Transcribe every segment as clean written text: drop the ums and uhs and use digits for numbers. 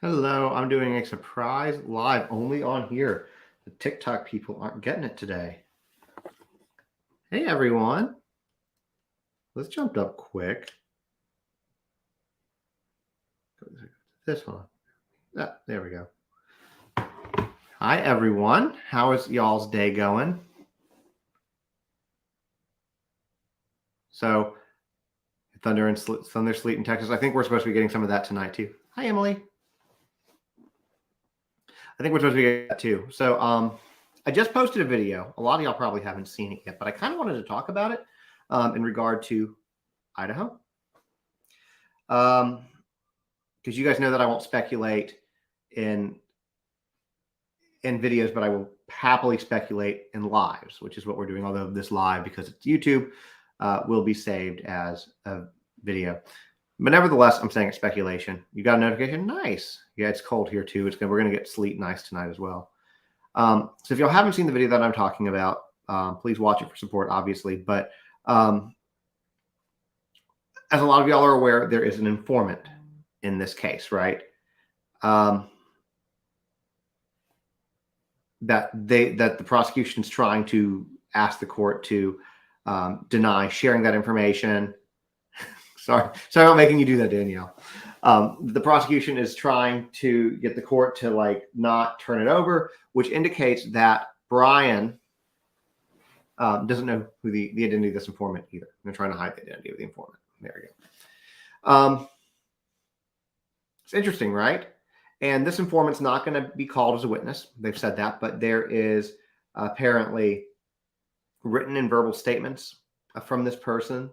Hello, I'm doing a surprise live only on here. The TikTok people aren't getting it today. Hey everyone, let's jump up quick. This one. Ah, there we go. Hi everyone, how is y'all's day going? So, thunder sleet in Texas. I think we're supposed to be getting some of that tonight too. Hi Emily. I think we're supposed to be getting that too. So, I just posted a video. A lot of y'all probably haven't seen it yet, but I kind of wanted to talk about it in regard to Idaho. Because you guys know that I won't speculate in videos, but I will happily speculate in lives, which is what we're doing. Although this live, because it's YouTube, will be saved as a video. But nevertheless, I'm saying it's speculation. You got a notification? Nice. Yeah, it's cold here too. We're going to get sleet nice tonight as well. So if y'all haven't seen the video that I'm talking about, please watch it for support, obviously. But as a lot of y'all are aware, there is an informant in this case, right? That the prosecution is trying to ask the court to deny sharing that information. sorry about making you do that, Danielle. The prosecution is trying to get the court to not turn it over, which indicates that Brian doesn't know who the identity of this informant either. They're trying to hide the identity of the informant. There we go. It's interesting, right? And this informant's not going to be called as a witness. They've said that, but there is apparently written and verbal statements from this person,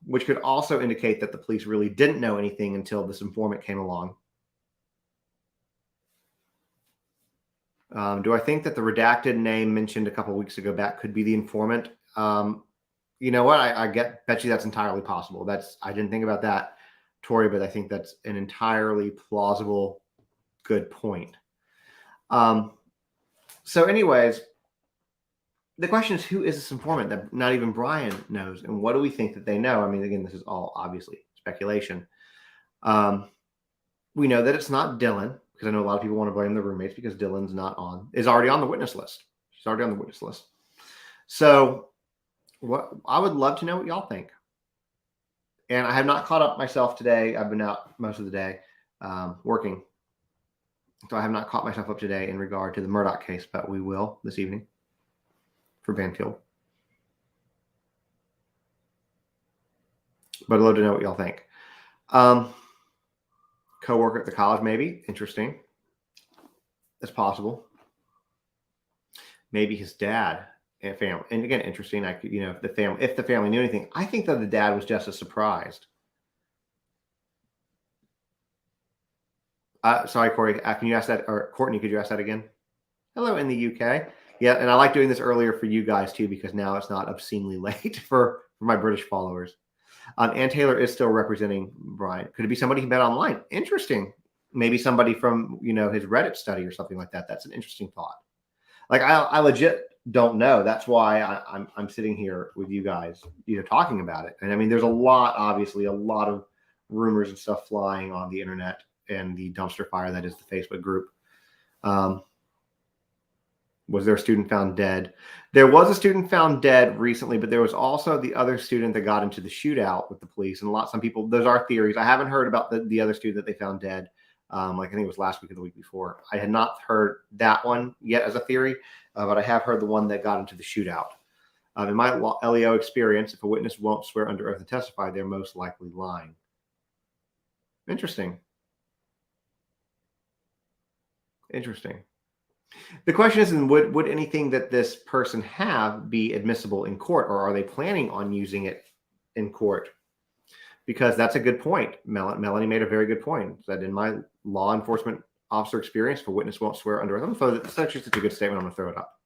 which could also indicate that the police really didn't know anything until this informant came along. Do I think that the redacted name mentioned a couple of weeks ago back could be the informant? You know what? I bet you that's entirely possible. I didn't think about that, Tori, but I think that's an entirely plausible, good point. So anyways, the question is, who is this informant that not even Brian knows? And what do we think that they know? I mean, again, this is all obviously speculation. We know that it's not Dylan, because I know a lot of people want to blame the roommates because Dylan's is already on the witness list. She's already on the witness list. So I would love to know what y'all think. And I have not caught up myself today. I've been out most of the day working. So I have not caught myself up today in regard to the Murdoch case, but we will this evening for Banfield. But I'd love to know what y'all think. Co-worker at the college, maybe. Interesting. It's possible. Maybe his dad and family. And again, interesting. If the family knew anything, I think that the dad was just as surprised. Sorry, Corey. Can you ask that? Or Courtney, could you ask that again? Hello in the UK. Yeah, and I like doing this earlier for you guys too, because now it's not obscenely late for my British followers. Ann Taylor is still representing Brian. Could it be somebody he met online? Interesting. Maybe somebody from his Reddit study or something like that. That's an interesting thought. I legit don't know. That's why I'm sitting here with you guys, talking about it. And I mean, there's obviously a lot of rumors and stuff flying on the internet and the dumpster fire that is the Facebook group. Was there a student found dead? There was a student found dead recently, but there was also the other student that got into the shootout with the police. And some people, those are theories. I haven't heard about the other student that they found dead. I think it was last week or the week before. I had not heard that one yet as a theory, but I have heard the one that got into the shootout. In my LEO experience, if a witness won't swear under oath and testify, they're most likely lying. Interesting. The question is, would anything that this person have be admissible in court, or are they planning on using it in court? Because that's a good point. Melanie made a very good point, that in my law enforcement officer experience, if a witness won't swear under oath, so that's actually such a good statement. I'm going to throw it up.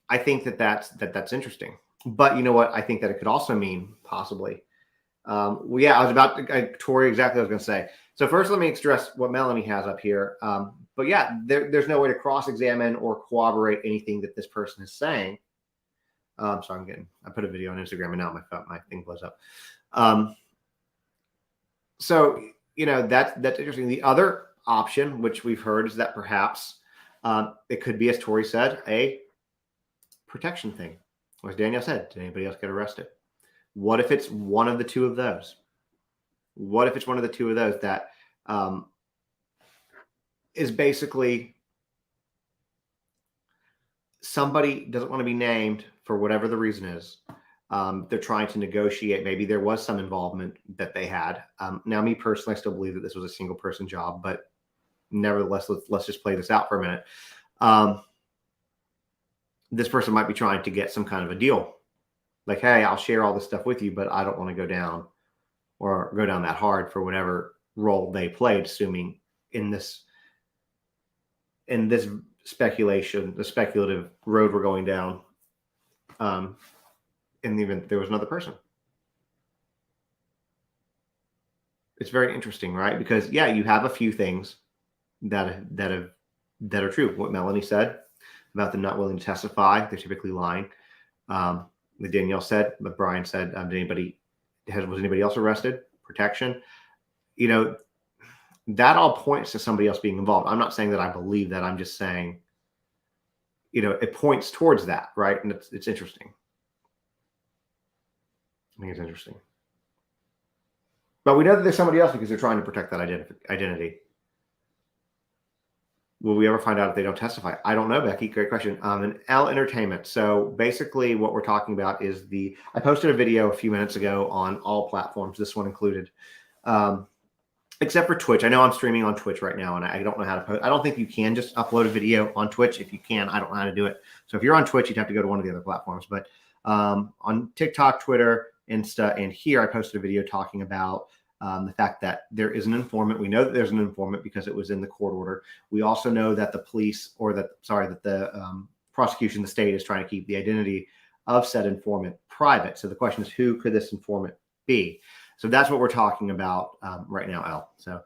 I think that's interesting. But you know what? I think that it could also mean possibly. Well, yeah, I was about to, Tori, exactly what I was going to say. So first, let me address what Melanie has up here. But yeah, there's no way to cross-examine or corroborate anything that this person is saying. Sorry, I put a video on Instagram and now my thing blows up. So, that's interesting. The other option, which we've heard, is that perhaps it could be, as Tori said, a protection thing. Or as Danielle said, did anybody else get arrested? What if it's one of the two of those? What if it's one of the two of those that is basically somebody doesn't want to be named for whatever the reason is. They're trying to negotiate. Maybe there was some involvement that they had. Now, me personally, I still believe that this was a single person job, but nevertheless, let's just play this out for a minute. This person might be trying to get some kind of a deal. Like, hey, I'll share all this stuff with you, but I don't want to go down that hard for whatever role they played, assuming in this speculation, the speculative road we're going down, in the event there was another person. It's very interesting, right? Because you have a few things that are true. What Melanie said about them not willing to testify, they're typically lying. What Danielle said, but Brian said, was anybody else arrested? Protection. That all points to somebody else being involved. I'm not saying that I believe that. I'm just saying, it points towards that, right? And it's interesting. I think it's interesting. But we know that there's somebody else because they're trying to protect that identity. Will we ever find out if they don't testify? I don't know, Becky. Great question. And L Entertainment. So basically what we're talking about is I posted a video a few minutes ago on all platforms, this one included, except for Twitch. I know I'm streaming on Twitch right now, and I don't know how to post. I don't think you can just upload a video on Twitch. If you can, I don't know how to do it. So if you're on Twitch, you'd have to go to one of the other platforms. But on TikTok, Twitter, Insta, and here, I posted a video talking about the fact that there is an informant. We know that there's an informant because it was in the court order. We also know that the prosecution, the state, is trying to keep the identity of said informant private. So the question is, who could this informant be? So that's what we're talking about right now, Al. So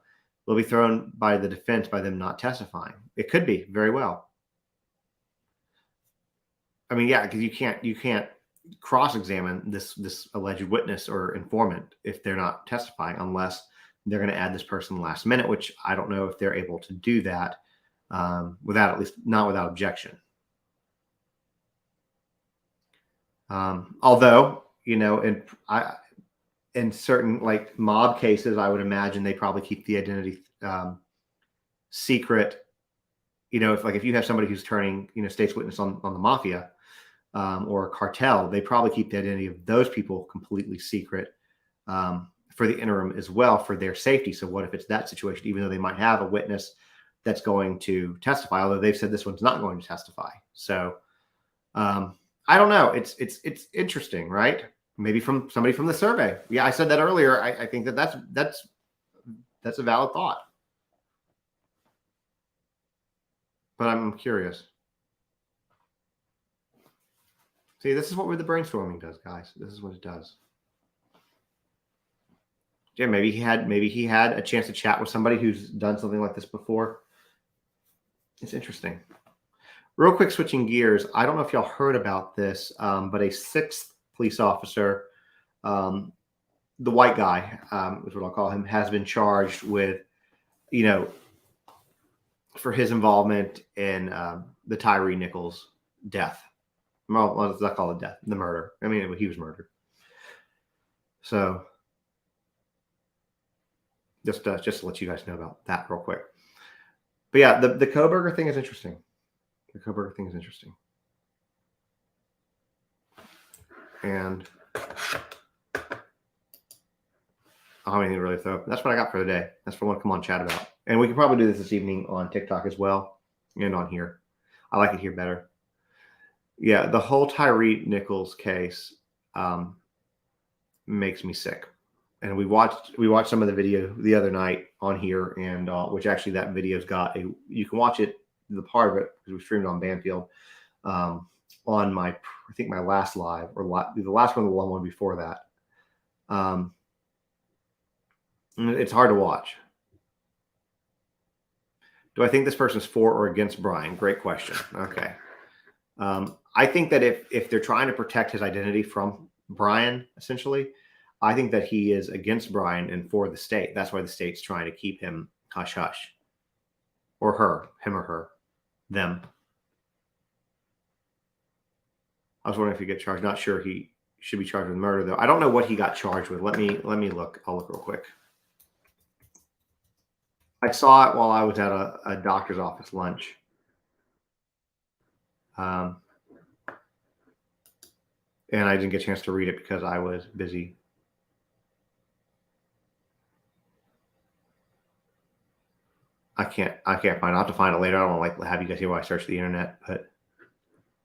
will be thrown by the defense by them not testifying. It could be, very well. I mean, because you can't cross-examine this alleged witness or informant if they're not testifying, unless they're going to add this person last minute, which I don't know if they're able to do that without objection. Although, in certain like mob cases, I would imagine they probably keep the identity secret. If you have somebody who's turning state's witness on the mafia, or a cartel, they probably keep the identity of those people completely secret for the interim as well, for their safety. So what if it's that situation, even though they might have a witness that's going to testify, although they've said this one's not going to testify. So I don't know. It's interesting, right? Maybe from somebody from the survey. Yeah, I said that earlier. I think that's a valid thought. But I'm curious. See, this is what the brainstorming does, guys. This is what it does. Yeah, maybe he had a chance to chat with somebody who's done something like this before. It's interesting. Real quick, switching gears. I don't know if y'all heard about this, but a 6th police officer, the white guy, is what I'll call him, has been charged with, for his involvement in the Tyree Nichols death. Well, let's not call it death, the murder. I mean, he was murdered. So just to let you guys know about that real quick. But yeah, the Kohberger thing is interesting. And I don't have anything to really throw. That's what I got for the day. That's what I want to come on chat about. And we can probably do this evening on TikTok as well, and on here. I like it here better. Yeah, the whole Tyree Nichols case makes me sick. And we watched some of the video the other night on here, and which actually that video's got you can watch it, the part of it, because we streamed on Banfield on my last live, or the last one, the one before that. It's hard to watch. Do I think this person's for or against Brian? Great question. Okay. I think that if they're trying to protect his identity from Brian, essentially, I think that he is against Brian and for the state. That's why the state's trying to keep him hush hush. Or her, him or her, them. I was wondering if he get charged. Not sure he should be charged with murder, though. I don't know what he got charged with. Let me look. I'll look real quick. I saw it while I was at a doctor's office lunch. And I didn't get a chance to read it because I was busy. I can't find it. I'll have to find it later. I don't want to have you guys hear why I search the internet, but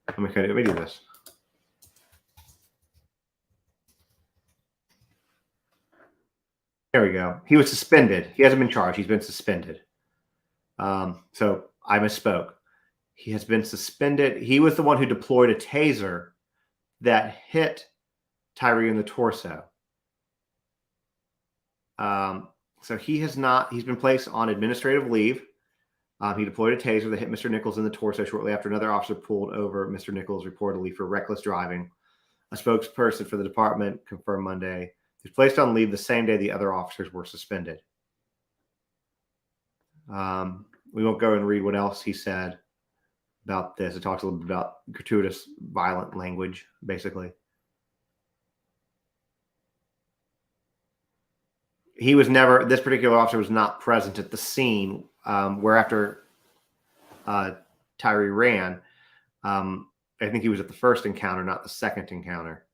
let me do this. There we go. He was suspended. He hasn't been charged. He's been suspended. So I misspoke. He has been suspended. He was the one who deployed a taser that hit Tyree in the torso. So he's been placed on administrative leave. He deployed a taser that hit Mr. Nichols in the torso shortly after another officer pulled over Mr. Nichols reportedly for reckless driving. A spokesperson for the department confirmed Monday. He was placed on leave the same day the other officers were suspended. We won't go and read what else he said about this. It talks a little bit about gratuitous violent language, basically. This particular officer was not present at the scene where after Tyree ran. I think he was at the first encounter, not the second encounter,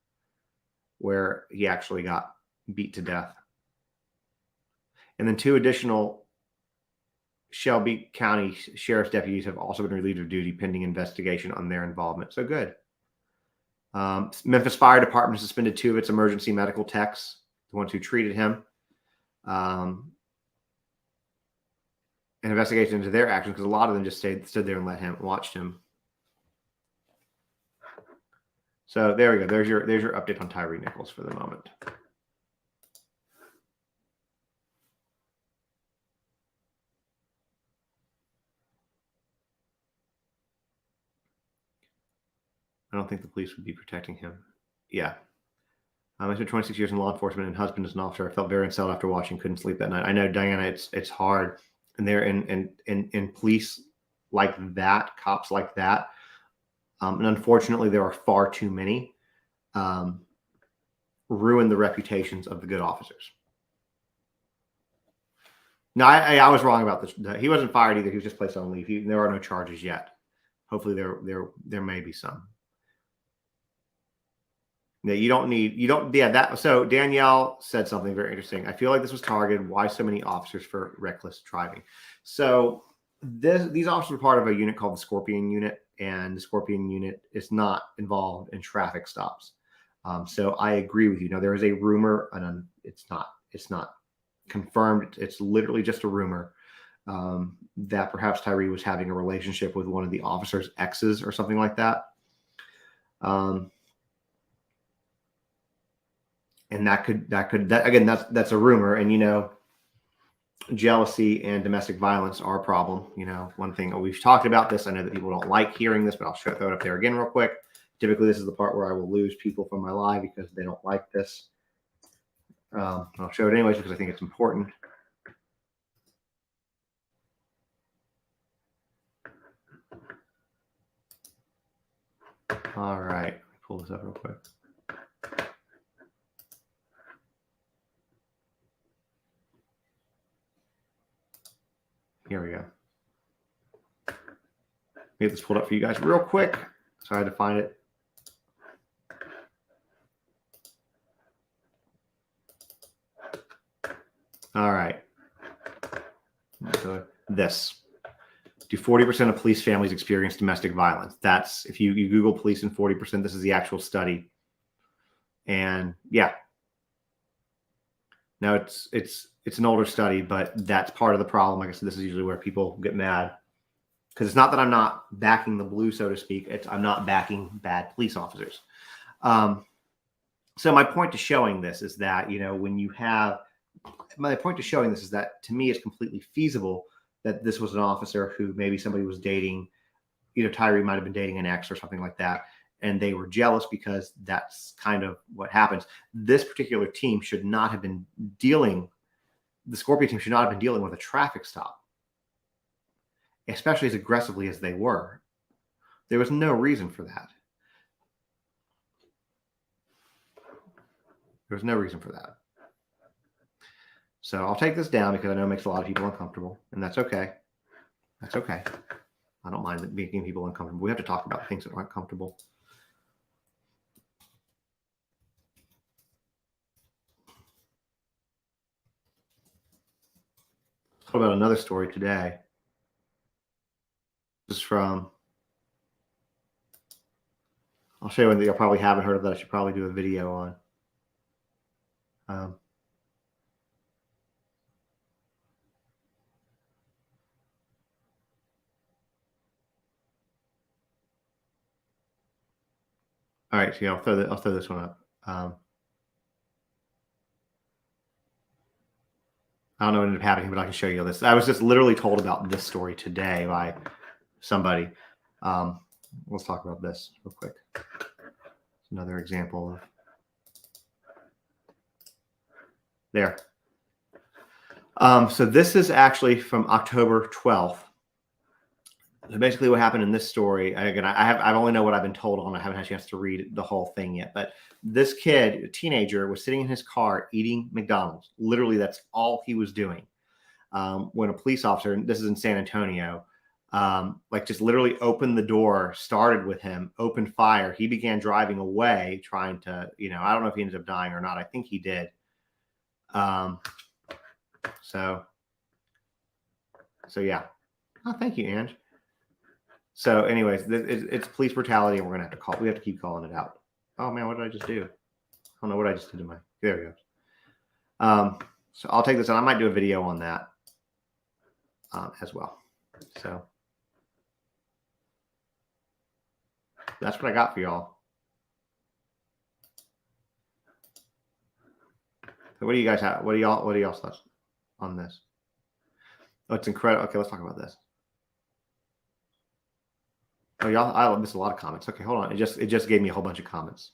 where he actually got beat to death. And then 2 additional Shelby County Sheriff's deputies have also been relieved of duty pending investigation on their involvement. So good. Memphis Fire Department suspended 2 of its emergency medical techs, the ones who treated him. An investigation into their actions, because a lot of them just stood there and watched him. So there we go. There's your update on Tyree Nichols for the moment. I don't think the police would be protecting him. Yeah. I spent 26 years in law enforcement and husband as an officer. I felt very unsettled after watching. Couldn't sleep that night. I know, Diana, it's hard. And they're in police like that, cops like that. And unfortunately, there are far too many. Ruin the reputations of the good officers. No, I was wrong about this. He wasn't fired either. He was just placed on leave. There are no charges yet. Hopefully, there may be some. Yeah, so Danielle said something very interesting. I feel like this was targeted. Why so many officers for reckless driving? So these officers are part of a unit called the Scorpion Unit, and the Scorpion Unit is not involved in traffic stops. So I agree with you. Now there is a rumor, and it's not confirmed. It's literally just a rumor that perhaps Tyree was having a relationship with one of the officers' exes or something like that. And that again, that's a rumor. And, jealousy and domestic violence are a problem. One thing we've talked about this. I know that people don't like hearing this, but I'll throw it up there again real quick. Typically, this is the part where I will lose people from my live because they don't like this. I'll show it anyways because I think it's important. All right, let me pull this up real quick. Here we go. Get this pulled up for you guys real quick. So I had to find it. All right. So this. Do 40% of police families experience domestic violence? That's if you Google police and 40%, this is the actual study. And yeah. Now it's an older study, but that's part of the problem. Like I said, this is usually where people get mad. Because it's not that I'm not backing the blue, so to speak. I'm not backing bad police officers. So my point to showing this is that, my point to showing this is that to me it's completely feasible that this was an officer who maybe somebody was dating, Tyree might have been dating an ex or something like that. and they were jealous because that's kind of what happens. This particular team should not have been dealing, the Scorpio team should not have been dealing with a traffic stop, especially as aggressively as they were. There was no reason for that. There was no reason for that. So I'll take this down because I know it makes a lot of people uncomfortable, and that's okay. That's okay. I don't mind making people uncomfortable. We have to talk about things that aren't comfortable. Let's talk about another story today. This is from, I'll show you one that you probably haven't heard of that I should probably do a video on. All right, so yeah, I'll throw this one up. I don't know what ended up happening, but I can show you this. I was just literally told about this story today by somebody. Let's talk about this real quick. It's another example of there. So this is actually from October 12th. So basically what happened in this story, again, I only know what I've been told on. I haven't had a chance to read the whole thing yet, but this kid, a teenager, was sitting in his car eating McDonald's. Literally, that's all he was doing. When a police officer, and this is in San Antonio, like just literally opened the door, started with him, opened fire. He began driving away, trying to, I don't know if he ended up dying or not. I think he did. So yeah. Oh, thank you, Ange. So anyways, it's police brutality, and we're going to have to we have to keep calling it out. Oh man, what did I just do? I don't know what I just did to there it goes. So I'll take this, and I might do a video on that as well. So that's what I got for y'all. So what do you guys have? What are y'all's thoughts on this? Oh, it's incredible. Okay, let's talk about this. Oh, y'all, I missed a lot of comments. Okay, hold on. It just gave me a whole bunch of comments.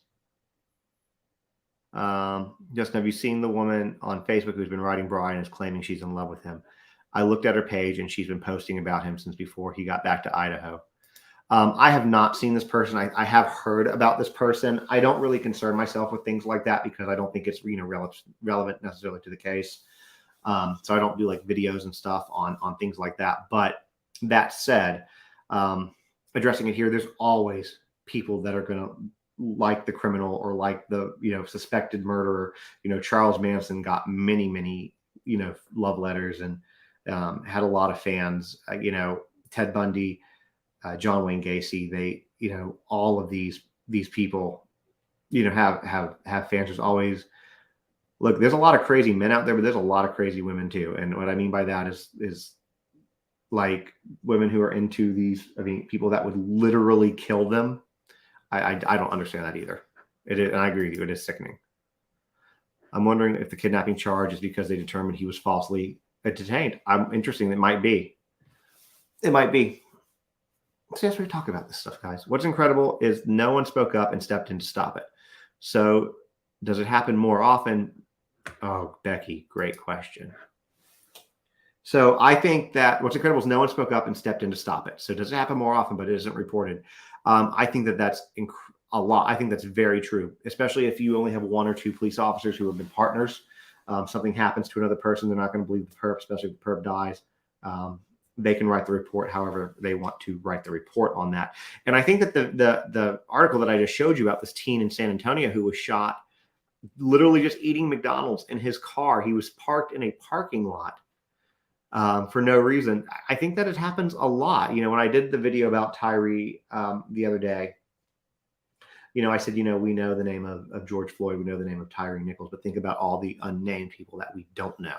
Justin, have you seen the woman on Facebook who's been writing Brian is claiming she's in love with him? I looked at her page, and she's been posting about him since before he got back to Idaho. I have not seen this person. I have heard about this person. I don't really concern myself with things like that because I don't think it's relevant necessarily to the case. So I don't do like videos and stuff on things like that. But that said, addressing it here, there's always people that are going to like the criminal or like the suspected murderer. Charles Manson got many love letters and had a lot of fans. Ted Bundy, John Wayne Gacy, they all of these people have fans. There's always, look, there's a lot of crazy men out there, but there's a lot of crazy women too. And what I mean by that is like women who are into these, people that would literally kill them. I don't understand that either. It is, and I agree with you, it is sickening. I'm wondering if the kidnapping charge is because they determined he was falsely detained. I'm interested. It might be. It might be. So that's where we talk about this stuff, guys. What's incredible is no one spoke up and stepped in to stop it. So does it happen more often? Oh, Becky, great question. So I think that what's incredible is no one spoke up and stepped in to stop it. So does it happen more often, but it isn't reported? I think that's a lot. I think that's very true, especially if you only have one or two police officers who have been partners. Something happens to another person, they're not going to believe the perp, especially if the perp dies. They can write the report however they want to write the report on that. And I think that the article that I just showed you about this teen in San Antonio who was shot literally just eating McDonald's in his car. He was parked in a parking lot for no reason. I think that it happens a lot. When I did the video about Tyree the other day, I said, we know the name of George Floyd, we know the name of Tyree Nichols, but think about all the unnamed people that we don't know.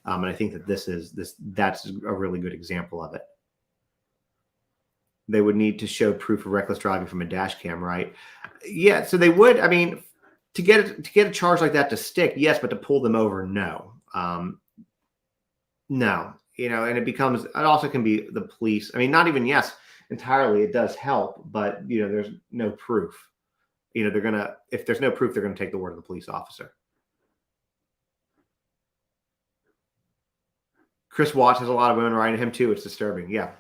And I think that that's a really good example of it. They would need to show proof of reckless driving from a dash cam, right? Yeah, so they would. To get a charge like that to stick, yes, but to pull them over, no. No, and it also can be the police. Not even yes. entirely. It does help, but there's no proof. If there's no proof, they're gonna take the word of the police officer. Chris Watts has a lot of women writing to him too. It's disturbing. Yeah.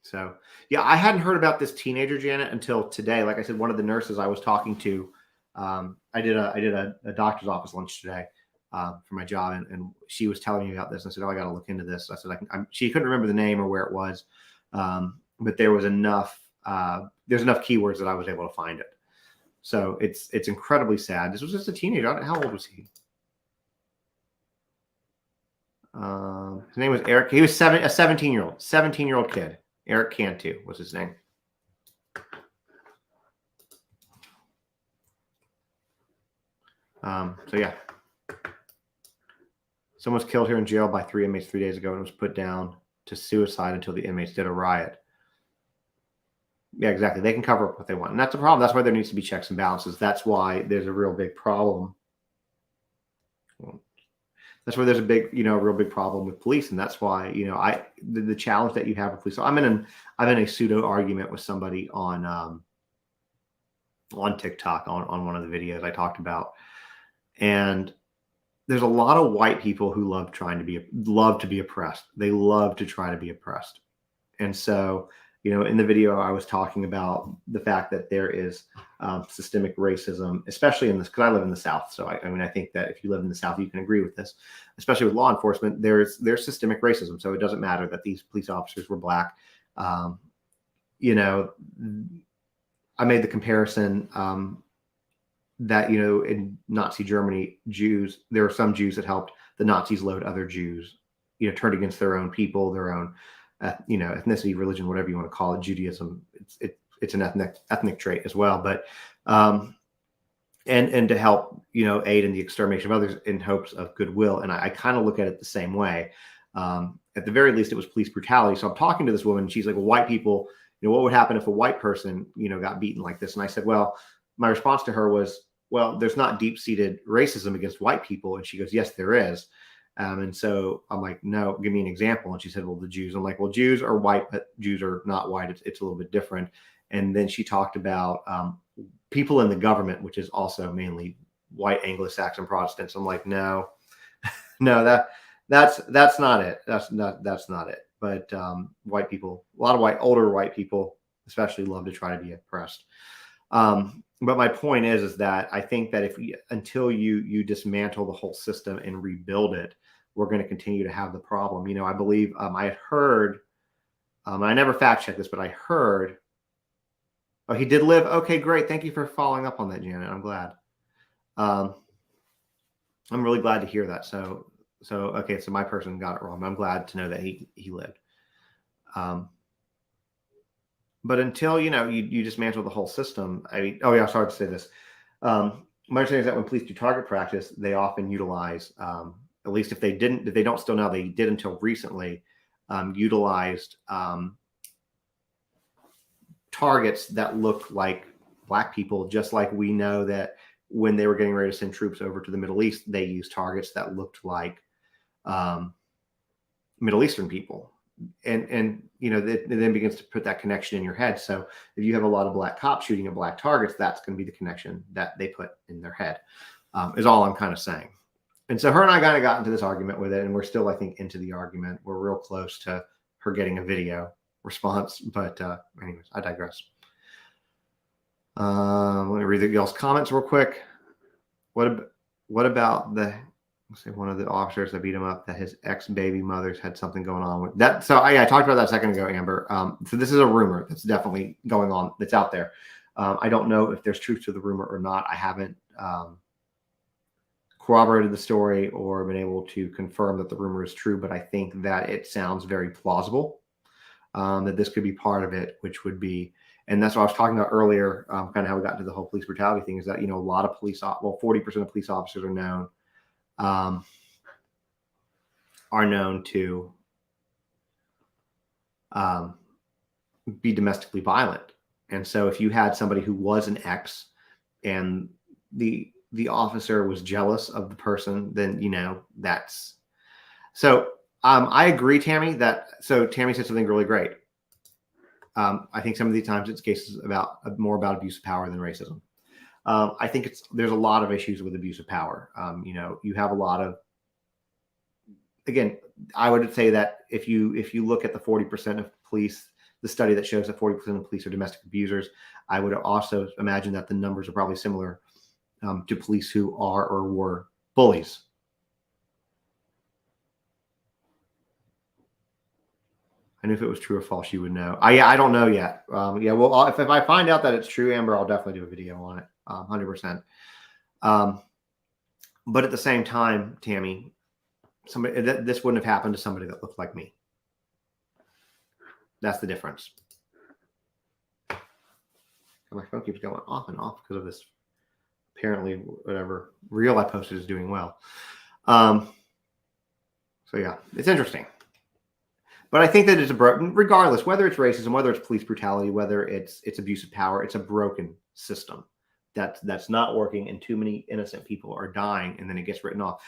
So yeah, I hadn't heard about this teenager, Janet, until today. Like I said, one of the nurses I was talking to, I did a doctor's office lunch today for my job, and she was telling me about this. And I said, "Oh, I got to look into this." I said, she couldn't remember the name or where it was, but there was enough. There's enough keywords that I was able to find it. So it's incredibly sad. This was just a teenager. How old was he? His name was Eric. He was a 17-year-old kid. Eric Cantu was his name. So yeah, someone was killed here in jail by 3 inmates 3 days ago and was put down to suicide until the inmates did a riot. Yeah, exactly. They can cover up what they want, and that's a problem. That's why there needs to be checks and balances. That's why there's a real big problem. That's why there's a big, real big problem with police, and that's why, the challenge that you have with police. So I'm in a pseudo argument with somebody on TikTok on one of the videos I talked about, and there's a lot of white people who love to be oppressed. They love to try to be oppressed, and so in the video I was talking about the fact that there is systemic racism, especially in this, because I live in the South. So I think that if you live in the South, you can agree with this, especially with law enforcement. There's systemic racism. So it doesn't matter that these police officers were black. I made the comparison that in Nazi Germany, there were some Jews that helped the Nazis load other Jews, turned against their own people, their own ethnicity, religion, whatever you want to call it. Judaism, it's an ethnic trait as well, but and to help aid in the extermination of others in hopes of goodwill. And I kind of look at it the same way. At the very least, it was police brutality. So I'm talking to this woman, and she's like, "Well, white people, what would happen if a white person got beaten like this?" And I said, well, my response to her was, well, there's not deep-seated racism against white people. And she goes, yes, there is. And so I'm like, no, give me an example. And she said, well, the Jews. I'm like, well, Jews are white, but Jews are not white. It's a little bit different. And then she talked about people in the government, which is also mainly white Anglo-Saxon Protestants. I'm like, no, that's not it. That's not it. But white people, a lot of older white people, especially, love to try to be oppressed. But my point is that I think that until you dismantle the whole system and rebuild it, we're going to continue to have the problem. I believe I had heard, and I never fact checked this, but I heard, oh, he did live. Okay, great. Thank you for following up on that, Janet. I'm glad. I'm really glad to hear that. So okay, so my person got it wrong. I'm glad to know that he lived. But until you dismantle the whole system, oh yeah, sorry to say this. My understanding is that when police do target practice, they often utilize, at least if they don't still now, they did until recently, utilized targets that looked like black people, just like we know that when they were getting ready to send troops over to the Middle East, they used targets that looked like Middle Eastern people. And it then begins to put that connection in your head. So if you have a lot of black cops shooting at black targets, that's going to be the connection that they put in their head, is all I'm kind of saying. And so her and I kind of got into this argument with it, and we're still, I think, into the argument. We're real close to her getting a video response, but anyways, I digress. Let me read y'all's comments real quick. What about one of the officers that beat him up, that his ex-baby mothers had something going on with that? So I talked about that a second ago, Amber. So this is a rumor that's definitely going on, that's out there. I don't know if there's truth to the rumor or not. I haven't corroborated the story or been able to confirm that the rumor is true, but I think that it sounds very plausible that this could be part of it, which would be, and that's what I was talking about earlier, kind of how we got into the whole police brutality thing, is that, a lot of 40% of police officers are known to be domestically violent. And so if you had somebody who was an ex and the officer was jealous of the person, then, that's so. I agree, Tammy, so Tammy said something really great. I think some of the times it's cases more about abuse of power than racism. I think there's a lot of issues with abuse of power. You have a lot of, again, I would say that if you look at the 40% of police, the study that shows that 40% of police are domestic abusers, I would also imagine that the numbers are probably similar to police who are or were bullies. And if it was true or false, you would know. I don't know yet. Yeah, well, if I find out that it's true, Amber, I'll definitely do a video on it, 100%. But at the same time, Tammy, this wouldn't have happened to somebody that looked like me. That's the difference. My phone keeps going off and off because of this. Apparently, whatever reel I posted is doing well. So yeah, it's interesting. But I think that it's regardless, whether it's racism, whether it's police brutality, whether it's abuse of power, it's a broken system that's not working, and too many innocent people are dying, and then it gets written off.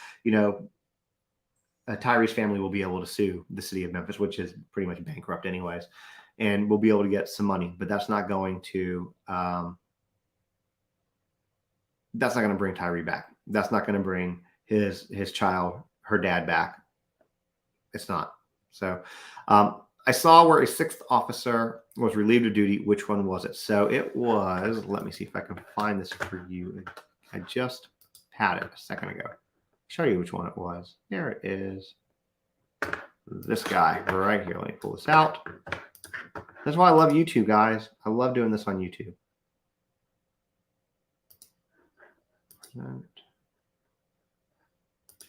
Tyree's family will be able to sue the city of Memphis, which is pretty much bankrupt anyways, and we'll be able to get some money, but that's not going to bring Tyree back. That's not going to bring his child, her dad, back. It's not. So I saw where a 6th officer was relieved of duty. Which one was it? So it was, let me see if I can find this for you. I just had it a second ago. Show you which one it was. There it is. This guy right here. Let me pull this out. That's why I love YouTube, guys. I love doing this on YouTube.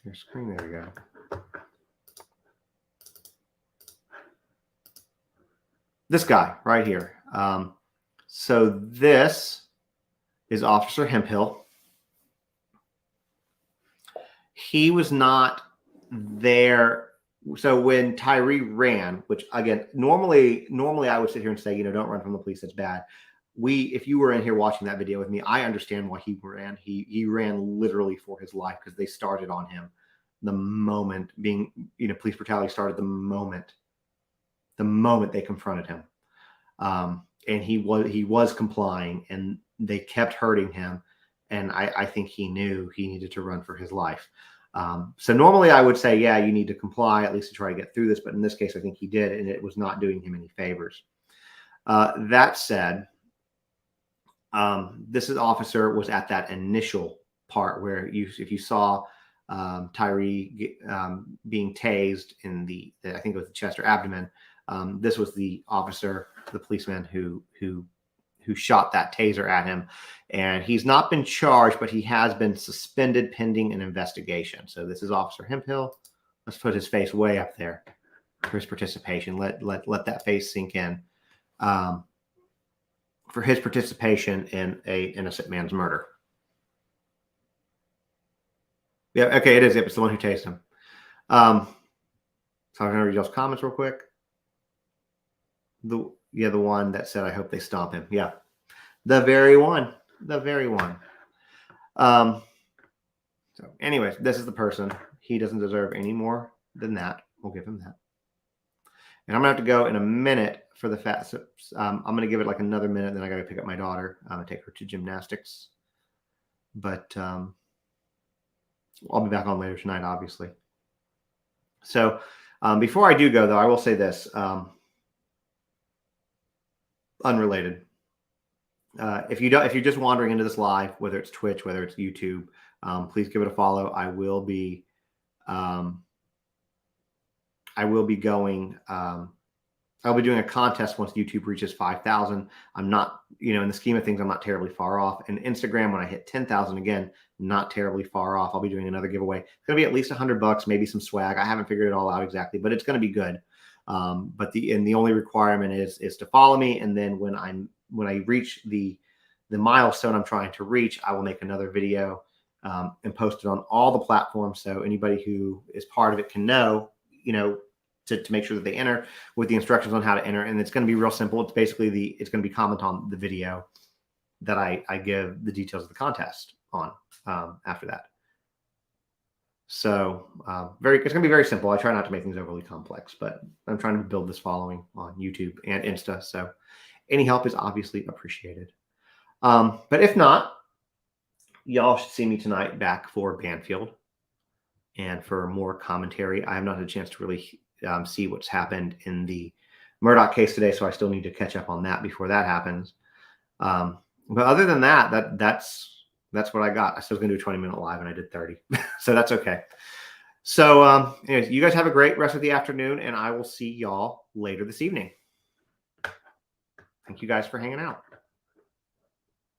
Your screen. There we go. This guy right here. So this is Officer Hemphill. He was not there. So when Tyree ran, which again, normally I would sit here and say, don't run from the police. That's bad. If you were in here watching that video with me, I understand why he ran. He ran literally for his life because they started on him the moment police brutality started the moment they confronted him. And he was complying, and they kept hurting him. And I think he knew he needed to run for his life. So normally I would say, yeah, you need to comply at least to try to get through this. But in this case, I think he did, and it was not doing him any favors. That said, this officer was at that initial part where if you saw Tyree being tased in I think it was the chest or abdomen. This was the officer, the policeman who shot that taser at him, and he's not been charged, but he has been suspended pending an investigation. So this is Officer Hemphill. Let's put his face way up there for his participation. Let that face sink in. For his participation in a innocent man's murder. Yeah, okay, it is. It's the one who tased him. So I'm going to read y'all's comments real quick. The one that said, I hope they stomp him. Yeah, the very one. So anyways, this is the person. He doesn't deserve any more than that. We'll give him that. And I'm going to have to go in a minute for the fat. So, I'm going to give it like another minute. Then I got to pick up my daughter and take her to gymnastics. But I'll be back on later tonight, obviously. So before I do go, though, I will say this. Unrelated. If you're just wandering into this live, whether it's Twitch, whether it's YouTube, please give it a follow. I will be going. I'll be doing a contest once YouTube reaches 5,000. I'm not, in the scheme of things, I'm not terribly far off. And Instagram, when I hit 10,000 again, not terribly far off. I'll be doing another giveaway. It's going to be at least $100, maybe some swag. I haven't figured it all out exactly, but it's going to be good. But the only requirement is to follow me. And then when I reach the milestone I'm trying to reach, I will make another video and post it on all the platforms. So anybody who is part of it can know, to make sure that they enter with the instructions on how to enter. And it's going to be real simple. It's basically it's going to be comment on the video that I give the details of the contest on after that. So it's going to be very simple. I try not to make things overly complex, but I'm trying to build this following on YouTube and Insta. So any help is obviously appreciated. But if not, y'all should see me tonight back for Banfield and for more commentary. I have not had a chance to really see what's happened in the Murdoch case today, so I still need to catch up on that before that happens. But other than that's what I got. I still was going to do a 20-minute live, and I did 30, so that's okay. So anyways, you guys have a great rest of the afternoon, and I will see y'all later this evening. Thank you guys for hanging out.